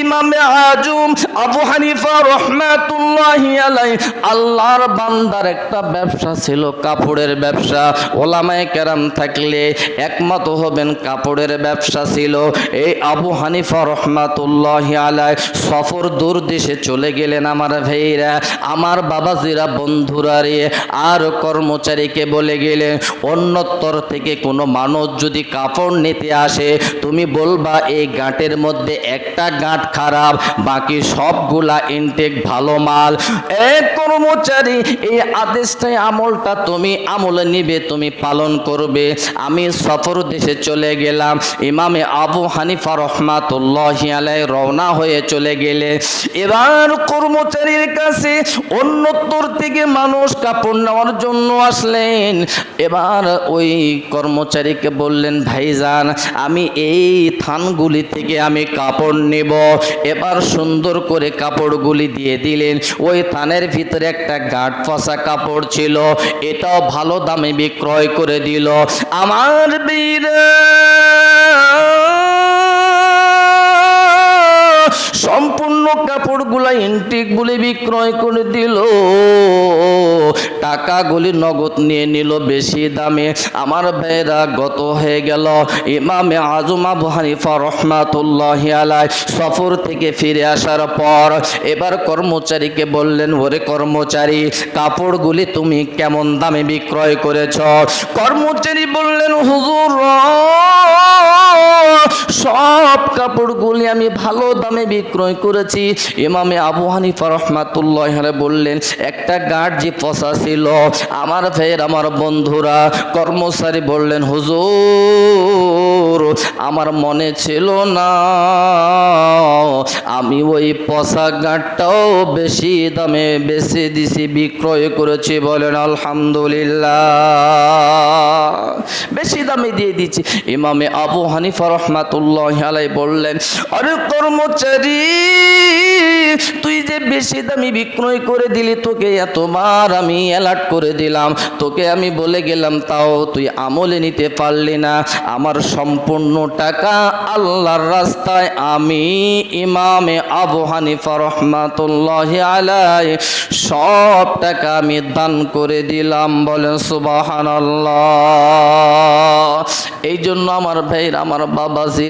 ইমামে আজম আবু হানিফা রাহমাতুল্লাহি আলাইহি আল্লাহর বান্দার একটা ব্যবসা ছিল, কাপড়ের ব্যবসা। ওলামায়ে কেরাম থাকলে একমত হবেন কাপড়ের ব্যবসা ছিল। এই আবু হানিফা রাহমাতুল্লাহি আলাইহি সফর দূর দেশে চলে গেলেন। আমার ভাইরা, আমার বাবাজিরা, বন্ধুরা রে, আর কর্মচারীকে বলে গেলেন অন্যত্তর থেকে কোনো মানুষ যদি কাপড় নিতে আসে তুমি বলবা এই গাঁটের মধ্যে একটা গাঁট খারাপ, বাকি সবগুলা ইনটেক ভালো মাল। এক কর্মচারী এই আদেশটাই আমলটা তুমি আমলে নিবে, তুমি পালন করবে। আমি সফর দেশে চলে গেলাম। ইমামে আবু হানিফা রাহমাতুল্লাহি আলাইহি রওনা হয়ে চলে গেলে এবার কর্মচারীর কাছে অন্যত্তর থেকে মানুষ কাপড় নেওয়ার জন্য আসলেন। এবার ওই কর্মচারীকে বললেন ভাইজান আমি এই থানগুলি থেকে আমি কাপড় নেব। এবার সুন্দর করে কাপড়গুলি দিয়ে দিলেন। ওই থানের ভিতরে একটা গাঁট ফসা কাপড় ছিল, এটাও ভালো দামে বিক্রয় করে দিল। আমার বীরা সম্পূর্ণ কাপড়গুলা ইনটেক বলে বিক্রয় করে দিল, টাকাগুলি নগদ নিয়ে নিল বেশি দামে। আমার ভাইরা গত হয়ে গেল। ইমামে আজম আবু হানিফা রাহমাতুল্লাহি আলাইহি সফর থেকে ফিরে আসার পর এবার কর্মচারীকে বললেন ওরে কর্মচারী কাপড়গুলি তুমি কেমন দামে বিক্রয় করেছ? কর্মচারী বললেন হুজুর সব কাপড়গুলি আমি ভালো দামে বিক্রয় করেছি। ইমামে আবু হানিফা রাহমাতুল্লাহি আলাইহি বললেন একটা গাঁট যে পচা ছিল। আমার ভাইয়ের, আমার বন্ধুরা, কর্মচারী বললেন হুজুর আমার মনে ছিল না, আমি ওই পচা গাঁটটাও বেশি দামে বেচে দিছি, বিক্রয় করেছি। বলেন আলহামদুলিল্লাহ, বেশি দামে দিয়ে দিচ্ছি। ইমামে আবু হানিফা রাহমাতুল্লাহি আলাইহি বললেন আরে কর্মচারী তুই যে বেশি দামে বিক্রয় করে দিলি, তোকে এতবার আমি অ্যালার্ট করে দিলাম, তোকে আমি বলে গেলাম, তাও তুই আমলে নিতে পারলি না। আমার সম্পূর্ণ টাকা আল্লাহর রাস্তায় আমি ইমামে আবু হানিফা রাহমাতুল্লাহি আলাইহি সব টাকা আমি দান করে দিলাম। বলেন সুবহানাল্লাহ। এই জন্য আমার ভাইরা, আমার বাবাজি